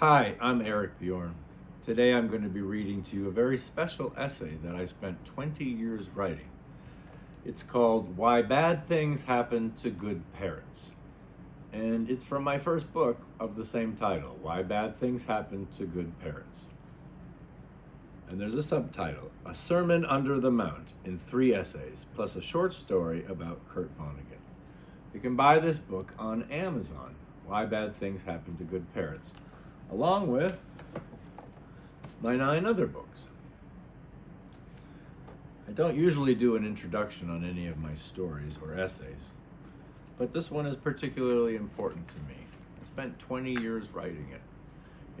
Hi, I'm Eric Bjorn. Today I'm going to be reading to you a very special essay that I spent 20 years writing. It's called Why Bad Things Happen to Good Parrots. And it's from my first book of the same title, Why Bad Things Happen to Good Parrots. And there's a subtitle, A Sermon Under the Mount, in 3 essays, plus a short story about Kurt Vonnegut. You can buy this book on Amazon, Why Bad Things Happen to Good Parrots, along with my 9 other books. I don't usually do an introduction on any of my stories or essays, but this one is particularly important to me. I spent 20 years writing it.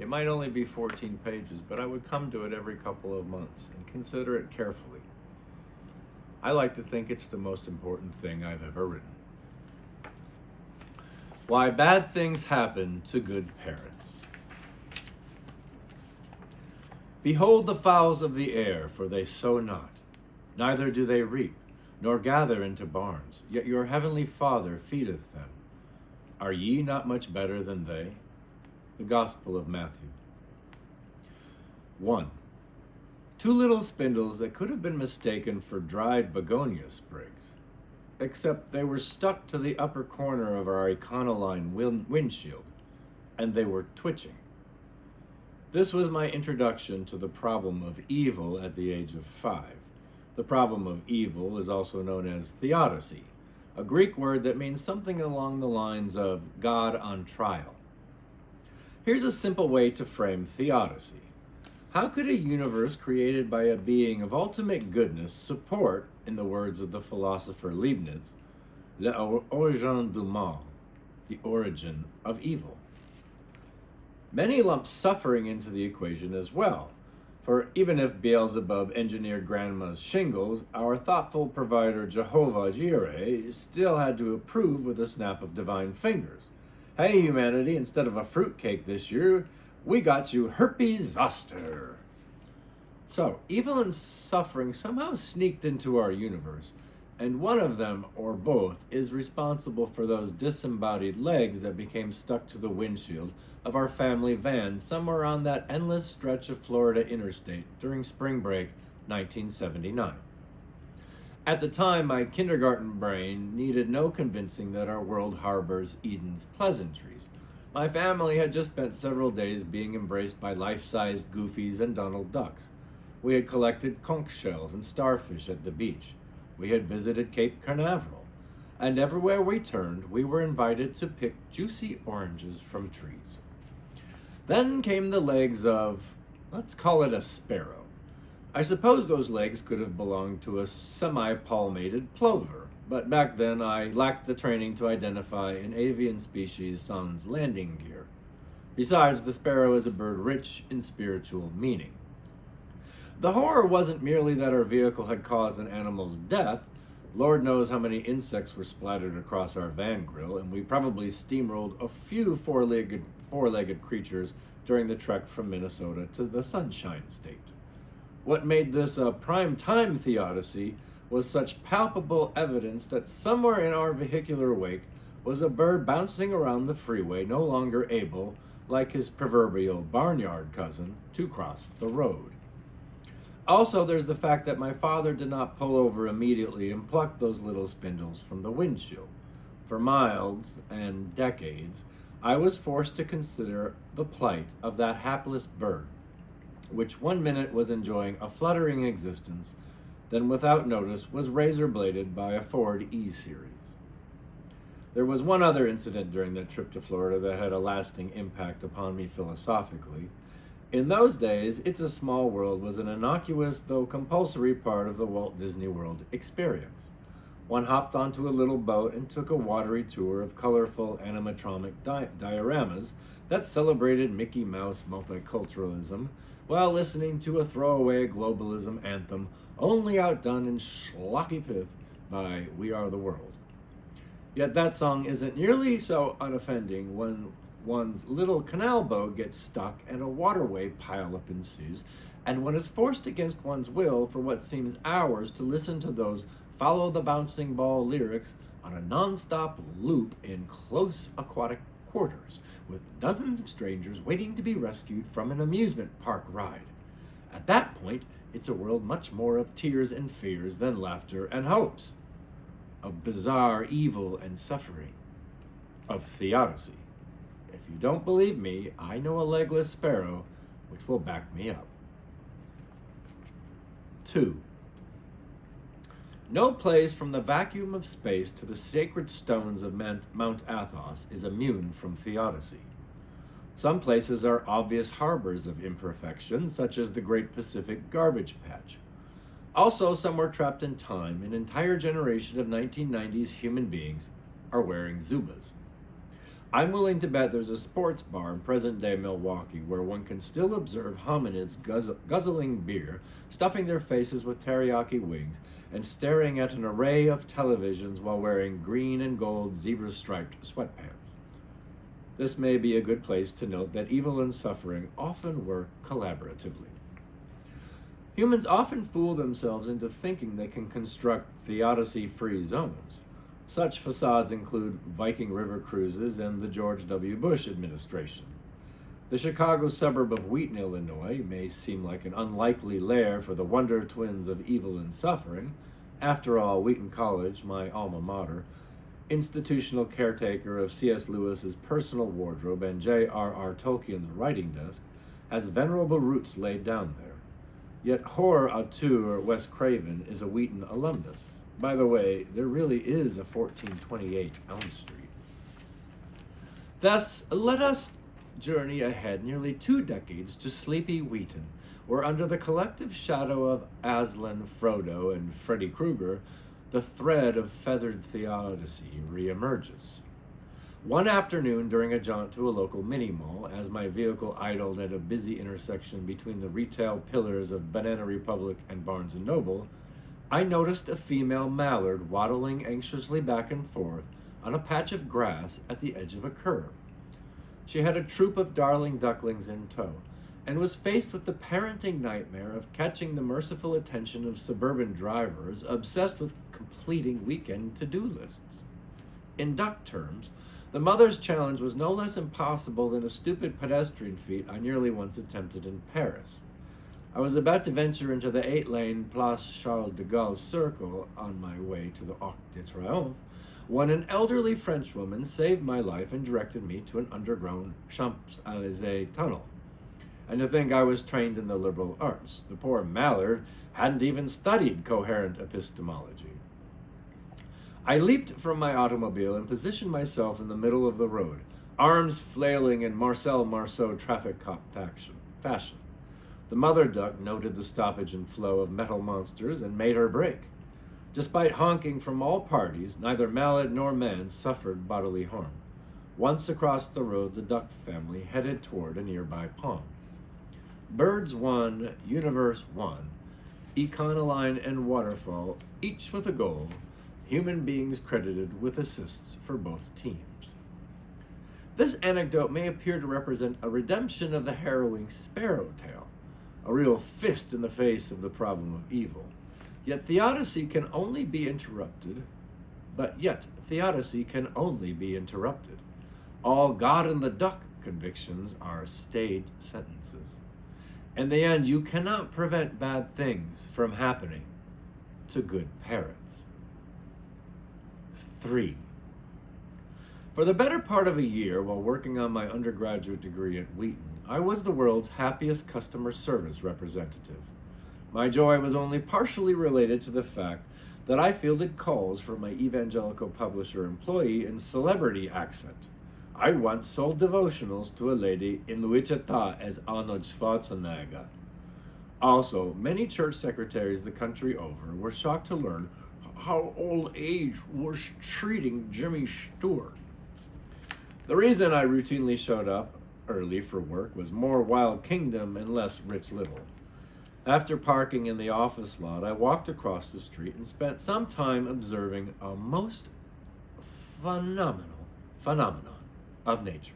It might only be 14 pages, but I would come to it every couple of months and consider it carefully. I like to think it's the most important thing I've ever written. Why Bad Things Happen to Good Parrots. Behold the fowls of the air, for they sow not, neither do they reap, nor gather into barns, yet your heavenly Father feedeth them. Are ye not much better than they? The Gospel of Matthew. 1. 2 little spindles that could have been mistaken for dried begonia sprigs, except they were stuck to the upper corner of our Econoline windshield, and they were twitching. This was my introduction to the problem of evil at the age of 5. The problem of evil is also known as theodicy, a Greek word that means something along the lines of God on trial. Here's a simple way to frame theodicy. How could a universe created by a being of ultimate goodness support, in the words of the philosopher Leibniz, l'origine du mal, the origin of evil? Many lump suffering into the equation as well, for even if Beelzebub engineered Grandma's shingles, our thoughtful provider Jehovah Jireh still had to approve with a snap of divine fingers. Hey humanity, instead of a fruitcake this year, we got you herpes zoster. So, evil and suffering somehow sneaked into our universe, and one of them, or both, is responsible for those disembodied legs that became stuck to the windshield of our family van somewhere on that endless stretch of Florida interstate during spring break 1979. At the time, my kindergarten brain needed no convincing that our world harbors Eden's pleasantries. My family had just spent several days being embraced by life-sized goofies and Donald ducks. We had collected conch shells and starfish at the beach. We had visited Cape Canaveral, and everywhere we turned, we were invited to pick juicy oranges from trees. Then came the legs of, let's call it a sparrow. I suppose those legs could have belonged to a semi-palmated plover, but back then I lacked the training to identify an avian species sans landing gear. Besides, the sparrow is a bird rich in spiritual meaning. The horror wasn't merely that our vehicle had caused an animal's death. Lord knows how many insects were splattered across our van grill, and we probably steamrolled a few four-legged creatures during the trek from Minnesota to the Sunshine State. What made this a prime-time theodicy was such palpable evidence that somewhere in our vehicular wake was a bird bouncing around the freeway, no longer able, like his proverbial barnyard cousin, to cross the road. Also, there's the fact that my father did not pull over immediately and pluck those little spindles from the windshield. For miles and decades, I was forced to consider the plight of that hapless bird, which one minute was enjoying a fluttering existence, then without notice was razor-bladed by a Ford E-Series. There was one other incident during that trip to Florida that had a lasting impact upon me philosophically. In those days, It's a Small World was an innocuous, though compulsory part of the Walt Disney World experience. One hopped onto a little boat and took a watery tour of colorful animatronic dioramas that celebrated Mickey Mouse multiculturalism while listening to a throwaway globalism anthem only outdone in schlocky pith by We Are the World. Yet that song isn't nearly so unoffending when one's little canal boat gets stuck and a waterway pileup ensues, and one is forced against one's will for what seems hours to listen to those follow the bouncing ball lyrics on a non-stop loop in close aquatic quarters, with dozens of strangers waiting to be rescued from an amusement park ride. At that point, it's a world much more of tears and fears than laughter and hopes, of bizarre evil and suffering, of theodicy. If you don't believe me, I know a legless sparrow which will back me up. 2. No place from the vacuum of space to the sacred stones of Mount Athos is immune from theodicy. Some places are obvious harbors of imperfection, such as the Great Pacific Garbage Patch. Also, somewhere trapped in time, an entire generation of 1990s human beings are wearing Zubas. I'm willing to bet there's a sports bar in present-day Milwaukee where one can still observe hominids guzzling beer, stuffing their faces with teriyaki wings, and staring at an array of televisions while wearing green and gold zebra-striped sweatpants. This may be a good place to note that evil and suffering often work collaboratively. Humans often fool themselves into thinking they can construct theodicy-free zones. Such facades include Viking River cruises and the George W. Bush administration. The Chicago suburb of Wheaton, Illinois, may seem like an unlikely lair for the wonder twins of evil and suffering. After all, Wheaton College, my alma mater, institutional caretaker of C.S. Lewis's personal wardrobe and J.R.R. Tolkien's writing desk, has venerable roots laid down there. Yet horror auteur Wes Craven is a Wheaton alumnus. By the way, there really is a 1428 Elm Street. Thus, let us journey ahead nearly 2 decades to sleepy Wheaton, where under the collective shadow of Aslan, Frodo, and Freddy Krueger, the thread of feathered theodicy reemerges. One afternoon during a jaunt to a local mini-mall, as my vehicle idled at a busy intersection between the retail pillars of Banana Republic and Barnes & Noble, I noticed a female mallard waddling anxiously back and forth on a patch of grass at the edge of a curb. She had a troop of darling ducklings in tow, and was faced with the parenting nightmare of catching the merciful attention of suburban drivers obsessed with completing weekend to-do lists. In duck terms, the mother's challenge was no less impossible than a stupid pedestrian feat I nearly once attempted in Paris. I was about to venture into the 8-lane Place Charles de Gaulle circle on my way to the Arc de Triomphe when an elderly Frenchwoman saved my life and directed me to an underground Champs-Élysées tunnel. And to think I was trained in the liberal arts. The poor mallard hadn't even studied coherent epistemology. I leaped from my automobile and positioned myself in the middle of the road, arms flailing in Marcel Marceau traffic cop fashion. The mother duck noted the stoppage and flow of metal monsters and made her break. Despite honking from all parties, neither mallard nor man suffered bodily harm. Once across the road, the duck family headed toward a nearby pond. Birds won, universe won, Econoline and Waterfall, each with a goal, human beings credited with assists for both teams. This anecdote may appear to represent a redemption of the harrowing sparrow tale, a real fist in the face of the problem of evil. Yet theodicy can only be interrupted. All God and the duck convictions are stayed sentences. In the end, you cannot prevent bad things from happening to good parrots. 3. For the better part of a year, while working on my undergraduate degree at Wheaton, I was the world's happiest customer service representative. My joy was only partially related to the fact that I fielded calls from my evangelical publisher employee in celebrity accent. I once sold devotionals to a lady in Wichita as Arnold Schwarzenegger. Also, many church secretaries the country over were shocked to learn how old age was treating Jimmy Stewart. The reason I routinely showed up early for work was more Wild Kingdom and less Rich Little. After parking in the office lot, I walked across the street and spent some time observing a most phenomenon of nature.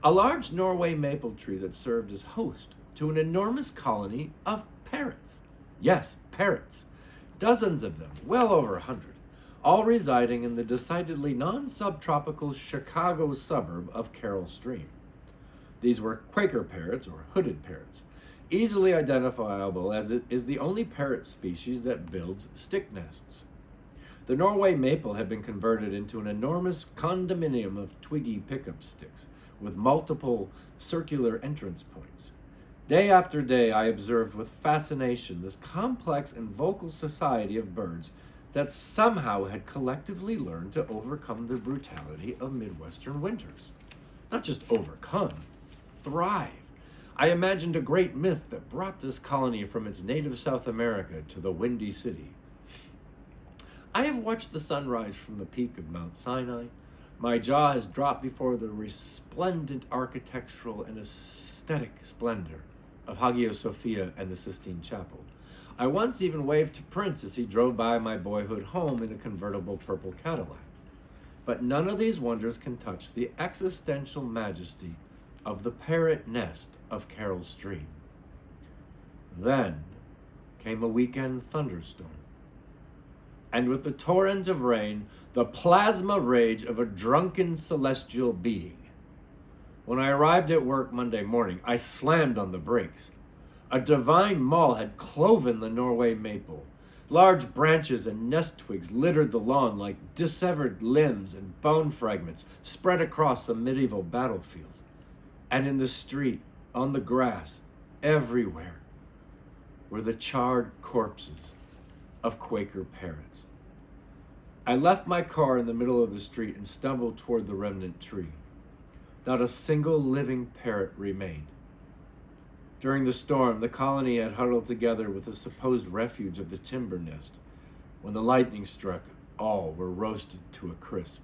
A large Norway maple tree that served as host to an enormous colony of parrots. Yes, parrots. Dozens of them, well over 100, all residing in the decidedly non-subtropical Chicago suburb of Carroll Stream. These were Quaker parrots, or hooded parrots, easily identifiable as it is the only parrot species that builds stick nests. The Norway maple had been converted into an enormous condominium of twiggy pickup sticks with multiple circular entrance points. Day after day, I observed with fascination this complex and vocal society of birds that somehow had collectively learned to overcome the brutality of Midwestern winters. Not just overcome, thrive. I imagined a great myth that brought this colony from its native South America to the Windy City. I have watched the sunrise from the peak of Mount Sinai. My jaw has dropped before the resplendent architectural and aesthetic splendor of Hagia Sophia and the Sistine Chapel. I once even waved to Prince as he drove by my boyhood home in a convertible purple Cadillac. But none of these wonders can touch the existential majesty of the parrot nest of Carroll Stream. Then came a weekend thunderstorm. And with the torrent of rain, the plasma rage of a drunken celestial being. When I arrived at work Monday morning, I slammed on the brakes. A divine maul had cloven the Norway maple. Large branches and nest twigs littered the lawn like dissevered limbs and bone fragments spread across a medieval battlefield. And in the street, on the grass, everywhere, were the charred corpses of Quaker parrots. I left my car in the middle of the street and stumbled toward the remnant tree. Not a single living parrot remained. During the storm, the colony had huddled together with the supposed refuge of the timber nest. When the lightning struck, all were roasted to a crisp.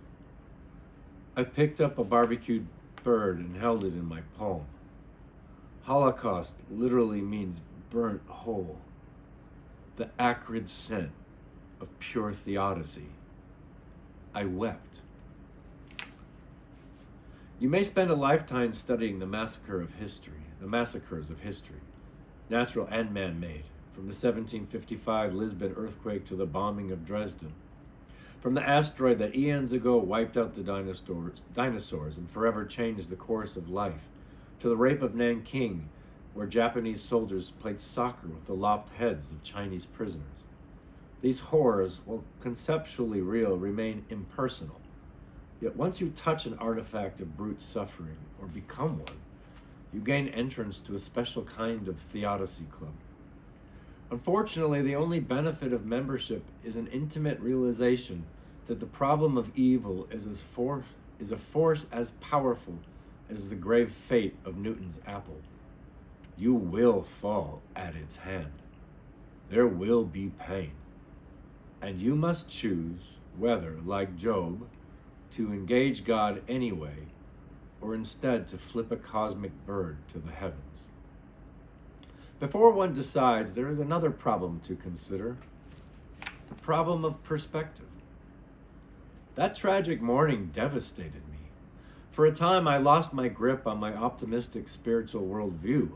I picked up a barbecued bird and held it in my palm. Holocaust literally means burnt whole. The acrid scent of pure theodicy. I wept. You may spend a lifetime studying the massacres of history, natural and man-made, from the 1755 Lisbon earthquake to the bombing of Dresden, from the asteroid that eons ago wiped out the dinosaurs and forever changed the course of life, to the rape of Nanking, where Japanese soldiers played soccer with the lopped heads of Chinese prisoners. These horrors, while conceptually real, remain impersonal. Yet once you touch an artifact of brute suffering, or become one, you gain entrance to a special kind of theodicy club. Unfortunately, the only benefit of membership is an intimate realization that the problem of evil is a force as powerful as the grave fate of Newton's apple. You will fall at its hand. There will be pain. And you must choose whether, like Job, to engage God anyway, or instead to flip a cosmic bird to the heavens. Before one decides, there is another problem to consider, the problem of perspective. That tragic morning devastated me. For a time, I lost my grip on my optimistic spiritual worldview,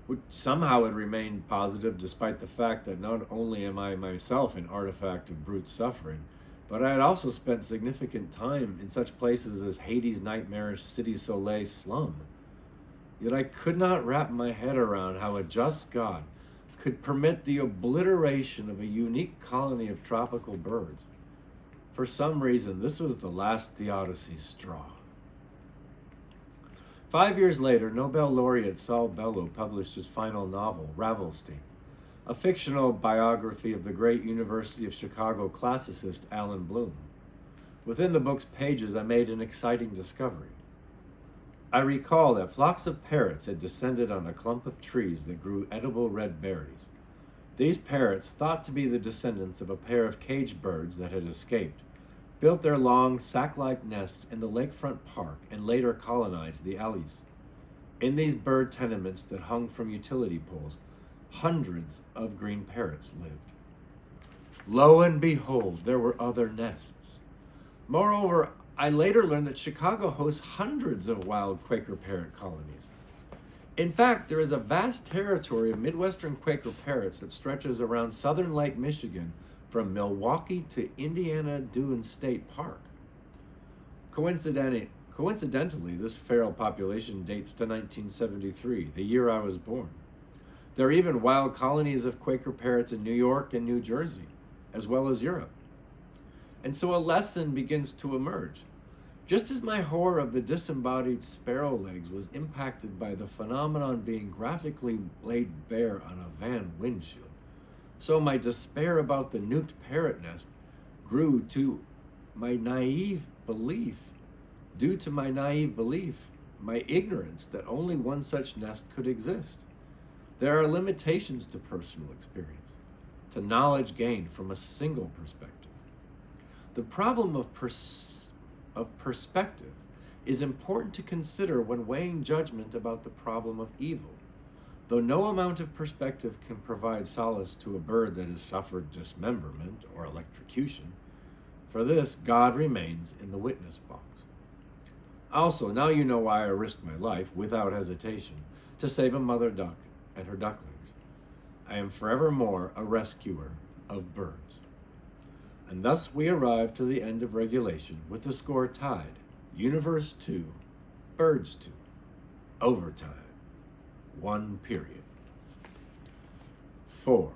which somehow had remained positive despite the fact that not only am I myself an artifact of brute suffering, but I had also spent significant time in such places as Hades' nightmarish City Soleil slum. Yet I could not wrap my head around how a just God could permit the obliteration of a unique colony of tropical birds. For some reason, this was the last theodicy straw. 5 years later, Nobel laureate Saul Bellow published his final novel, Ravelstein, a fictional biography of the great University of Chicago classicist Alan Bloom. Within the book's pages, I made an exciting discovery. I recall that flocks of parrots had descended on a clump of trees that grew edible red berries. These parrots, thought to be the descendants of a pair of caged birds that had escaped, built their long, sack-like nests in the lakefront park and later colonized the alleys. In these bird tenements that hung from utility poles, hundreds of green parrots lived. Lo and behold, there were other nests. Moreover, I later learned that Chicago hosts hundreds of wild Quaker parrot colonies. In fact, there is a vast territory of Midwestern Quaker parrots that stretches around southern Lake Michigan from Milwaukee to Indiana Dune State Park. Coincidentally, this feral population dates to 1973, the year I was born. There are even wild colonies of Quaker parrots in New York and New Jersey, as well as Europe. And so a lesson begins to emerge. Just as my horror of the disembodied sparrow legs was impacted by the phenomenon being graphically laid bare on a van windshield, so my despair about the nuked parrot nest grew to my naive belief, my ignorance that only one such nest could exist. There are limitations to personal experience, to knowledge gained from a single perspective. The problem of perspective is important to consider when weighing judgment about the problem of evil. Though no amount of perspective can provide solace to a bird that has suffered dismemberment or electrocution, for this God remains in the witness box. Also, now you know why I risked my life, without hesitation, to save a mother duck and her ducklings. I am forevermore a rescuer of birds. And thus we arrive to the end of regulation with the score tied. Universe 2, birds 2. Overtime. 1 period. 4.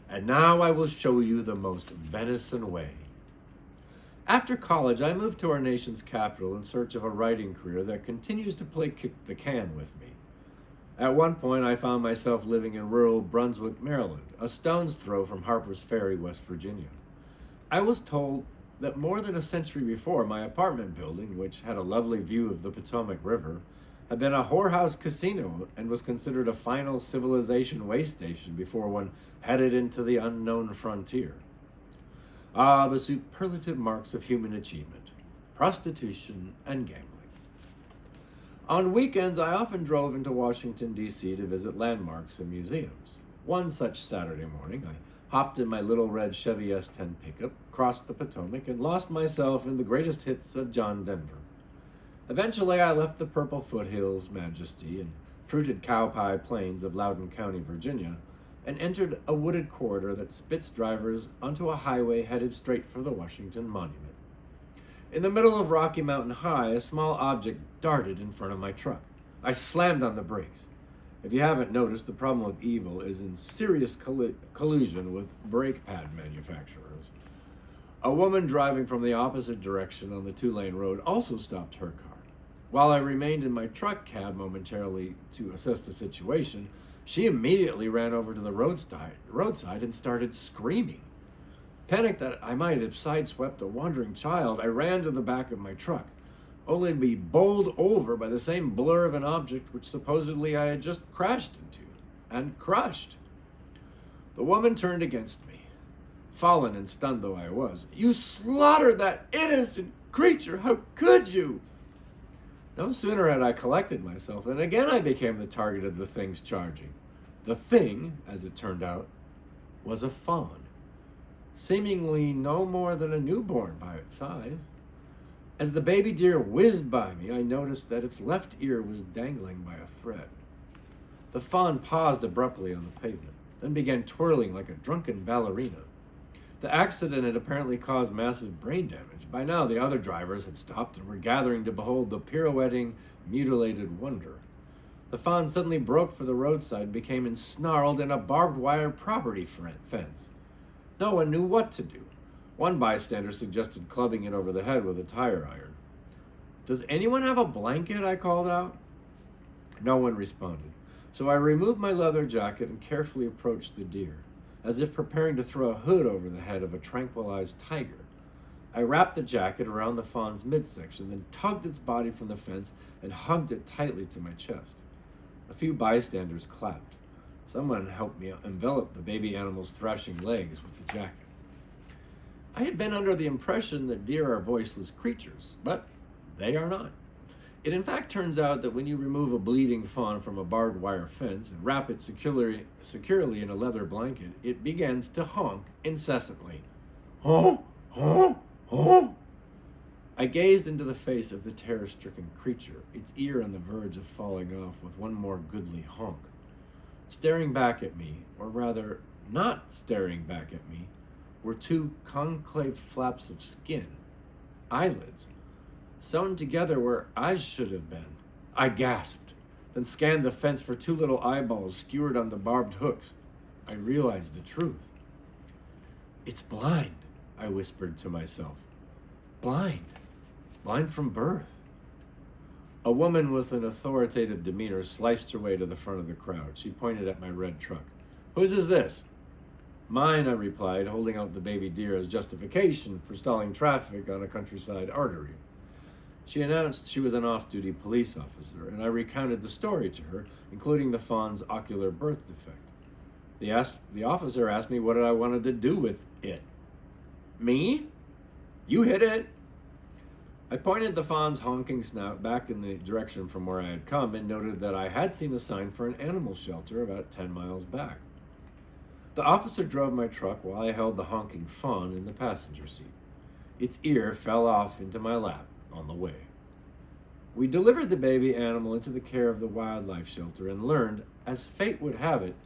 And now I will show you the most venison way. After college, I moved to our nation's capital in search of a writing career that continues to play kick the can with me. At one point, I found myself living in rural Brunswick, Maryland, a stone's throw from Harper's Ferry, West Virginia. I was told that more than a century before, my apartment building, which had a lovely view of the Potomac River, had been a whorehouse casino and was considered a final civilization way station before one headed into the unknown frontier. Ah, the superlative marks of human achievement: prostitution and gambling. On weekends, I often drove into Washington, D.C. to visit landmarks and museums. One such Saturday morning, I hopped in my little red Chevy S10 pickup, crossed the Potomac, and lost myself in the greatest hits of John Denver. Eventually, I left the purple foothills majesty and fruited cowpie plains of Loudoun County, Virginia, and entered a wooded corridor that spits drivers onto a highway headed straight for the Washington Monument. In the middle of Rocky Mountain High, a small object darted in front of my truck. I slammed on the brakes. If you haven't noticed, the problem with evil is in serious collusion with brake pad manufacturers. A woman driving from the opposite direction on the 2-lane road also stopped her car. While I remained in my truck cab momentarily to assess the situation, she immediately ran over to the roadside and started screaming. Panicked that I might have sideswept a wandering child, I ran to the back of my truck, only to be bowled over by the same blur of an object which supposedly I had just crashed into and crushed. The woman turned against me. Fallen and stunned though I was. "You slaughtered that innocent creature! How could you?" No sooner had I collected myself than again I became the target of the thing's charging. The thing, as it turned out, was a fawn, seemingly no more than a newborn by its size. As the baby deer whizzed by me, I noticed that its left ear was dangling by a thread. The fawn paused abruptly on the pavement, then began twirling like a drunken ballerina. The accident had apparently caused massive brain damage. By now, the other drivers had stopped and were gathering to behold the pirouetting, mutilated wonder. The fawn suddenly broke for the roadside and became ensnarled in a barbed wire property fence. No one knew what to do. One bystander suggested clubbing it over the head with a tire iron. "Does anyone have a blanket?" I called out. No one responded, so I removed my leather jacket and carefully approached the deer, as if preparing to throw a hood over the head of a tranquilized tiger. I wrapped the jacket around the fawn's midsection, then tugged its body from the fence and hugged it tightly to my chest. A few bystanders clapped. Someone helped me envelop the baby animal's thrashing legs with the jacket. I had been under the impression that deer are voiceless creatures, but they are not. It in fact turns out that when you remove a bleeding fawn from a barbed wire fence and wrap it securely in a leather blanket, it begins to honk incessantly. Honk, honk, honk. I gazed into the face of the terror-stricken creature, its ear on the verge of falling off with one more goodly honk. Staring back at me, or rather, not staring back at me, were two concave flaps of skin, eyelids, sewn together where eyes should have been. I gasped, then scanned the fence for two little eyeballs skewered on the barbed hooks. I realized the truth. "It's blind," I whispered to myself. Blind. Blind from birth. A woman with an authoritative demeanor sliced her way to the front of the crowd. She pointed at my red truck. "Whose is this?" "Mine," I replied, holding out the baby deer as justification for stalling traffic on a countryside artery. She announced she was an off-duty police officer, and I recounted the story to her, including the fawn's ocular birth defect. The officer asked me what I wanted to do with it. "Me? You hit it." I pointed the fawn's honking snout back in the direction from where I had come and noted that I had seen a sign for an animal shelter about 10 miles back. The officer drove my truck while I held the honking fawn in the passenger seat. Its ear fell off into my lap on the way. We delivered the baby animal into the care of the wildlife shelter and learned, as fate would have it,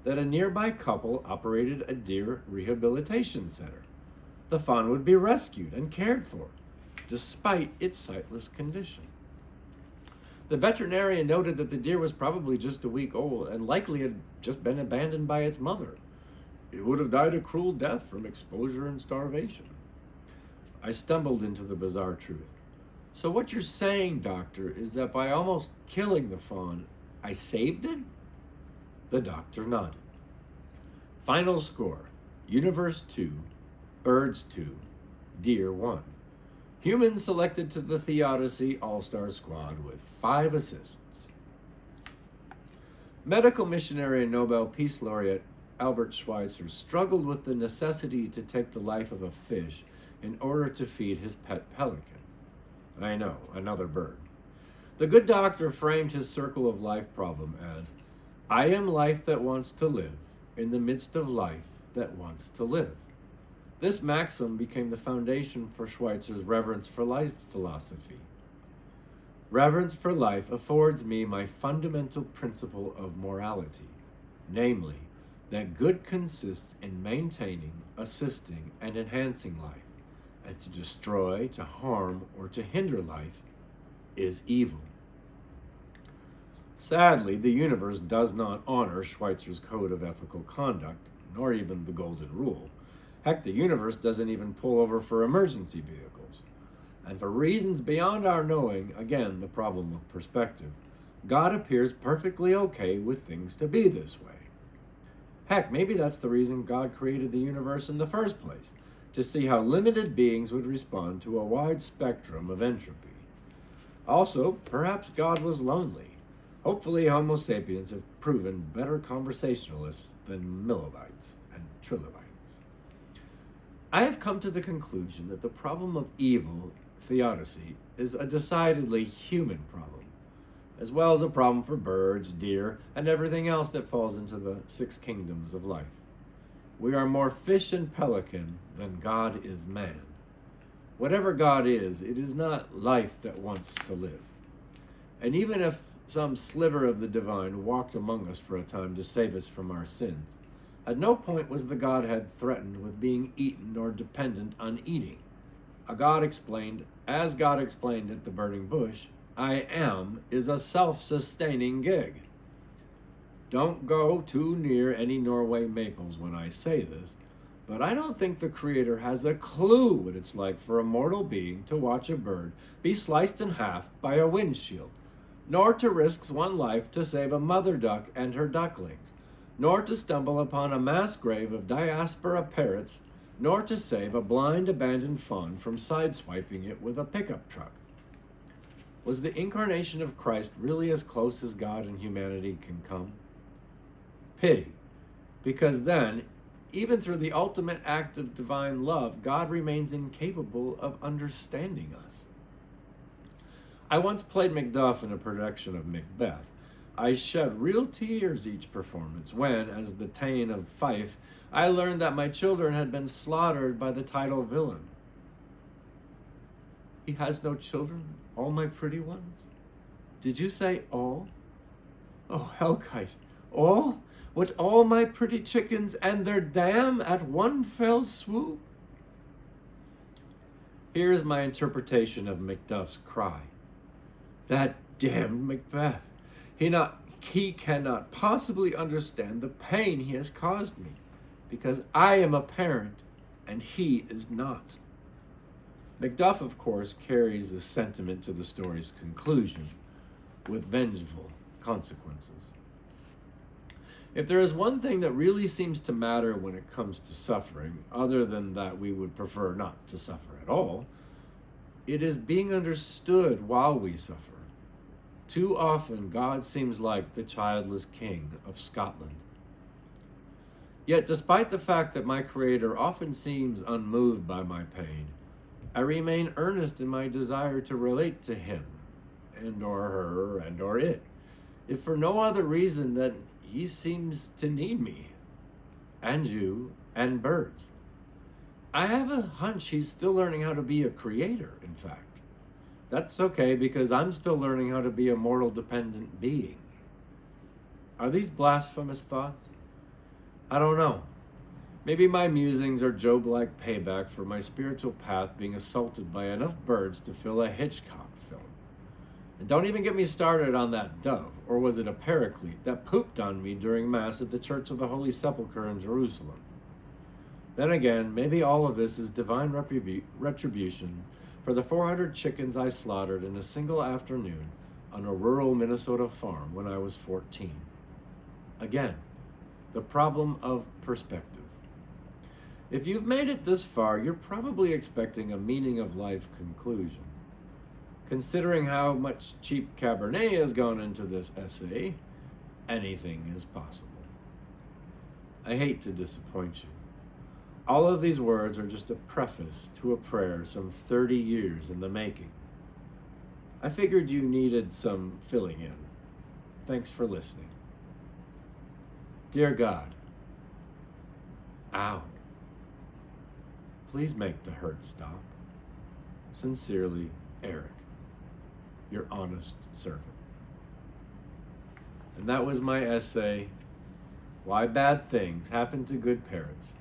that a nearby couple operated a deer rehabilitation center. The fawn would be rescued and cared for, despite its sightless condition. The veterinarian noted that the deer was probably just a week old and likely had just been abandoned by its mother. It would have died a cruel death from exposure and starvation. I stumbled into the bizarre truth. "So what you're saying, doctor, is that by almost killing the fawn, I saved it?" The doctor nodded. Final score: Universe 2, Birds 2, Deer 1. Humans selected to the Theodicy All-Star Squad with 5 assists. Medical missionary and Nobel Peace Laureate Albert Schweitzer struggled with the necessity to take the life of a fish in order to feed his pet pelican. I know, another bird. The good doctor framed his circle of life problem as, "I am life that wants to live in the midst of life that wants to live." This maxim became the foundation for Schweitzer's reverence for life philosophy. Reverence for life affords me my fundamental principle of morality, namely, that good consists in maintaining, assisting, and enhancing life, and to destroy, to harm, or to hinder life is evil. Sadly, the universe does not honor Schweitzer's code of ethical conduct, nor even the golden rule. Heck, the universe doesn't even pull over for emergency vehicles. And for reasons beyond our knowing, again, the problem of perspective, God appears perfectly okay with things to be this way. Heck, maybe that's the reason God created the universe in the first place, to see how limited beings would respond to a wide spectrum of entropy. Also, perhaps God was lonely. Hopefully, Homo sapiens have proven better conversationalists than millibites and trilobites. I have come to the conclusion that the problem of evil, theodicy, is a decidedly human problem, as well as a problem for birds, deer, and everything else that falls into the 6 kingdoms of life. We are more fish and pelican than God is man. Whatever God is, it is not life that wants to live. And even if some sliver of the divine walked among us for a time to save us from our sins, at no point was the Godhead threatened with being eaten or dependent on eating. As God explained at the burning bush, I am is a self-sustaining gig. Don't go too near any Norway maples when I say this, but I don't think the Creator has a clue what it's like for a mortal being to watch a bird be sliced in half by a windshield, nor to risk one life to save a mother duck and her ducklings, nor to stumble upon a mass grave of diaspora parrots, nor to save a blind abandoned fawn from sideswiping it with a pickup truck. Was the incarnation of Christ really as close as God and humanity can come? Pity, because then, even through the ultimate act of divine love, God remains incapable of understanding us. I once played Macduff in a production of Macbeth. I shed real tears each performance when, as the Thane of Fife, I learned that my children had been slaughtered by the title villain. He has no children, all my pretty ones? Did you say all? Oh, Hellkite, All? With all my pretty chickens and their dam at one fell swoop? Here is my interpretation of Macduff's cry. That damned Macbeth. He cannot possibly understand the pain he has caused me, because I am a parent and he is not. Macduff, of course, carries the sentiment to the story's conclusion, with vengeful consequences. If there is one thing that really seems to matter when it comes to suffering, other than that we would prefer not to suffer at all, it is being understood while we suffer. Too often, God seems like the childless king of Scotland. Yet, despite the fact that my Creator often seems unmoved by my pain, I remain earnest in my desire to relate to him, and or her, and or it, if for no other reason than he seems to need me, and you, and birds. I have a hunch he's still learning how to be a creator, in fact. That's okay, because I'm still learning how to be a mortal dependent being. Are these blasphemous thoughts? I don't know. Maybe my musings are Job-like payback for my spiritual path being assaulted by enough birds to fill a Hitchcock film. And don't even get me started on that dove, or was it a paraclete, that pooped on me during Mass at the Church of the Holy Sepulchre in Jerusalem. Then again, maybe all of this is divine retribution for the 400 chickens I slaughtered in a single afternoon on a rural Minnesota farm when I was 14. Again, the problem of perspective. If you've made it this far, you're probably expecting a meaning of life conclusion. Considering how much cheap Cabernet has gone into this essay, anything is possible. I hate to disappoint you. All of these words are just a preface to a prayer some 30 years in the making. I figured you needed some filling in. Thanks for listening. Dear God, ow. Please make the hurt stop. Sincerely, Eric, your honest servant. And that was my essay, Why Bad Things Happen to Good Parrots,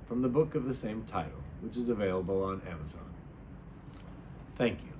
from the book of the same title, which is available on Amazon. Thank you.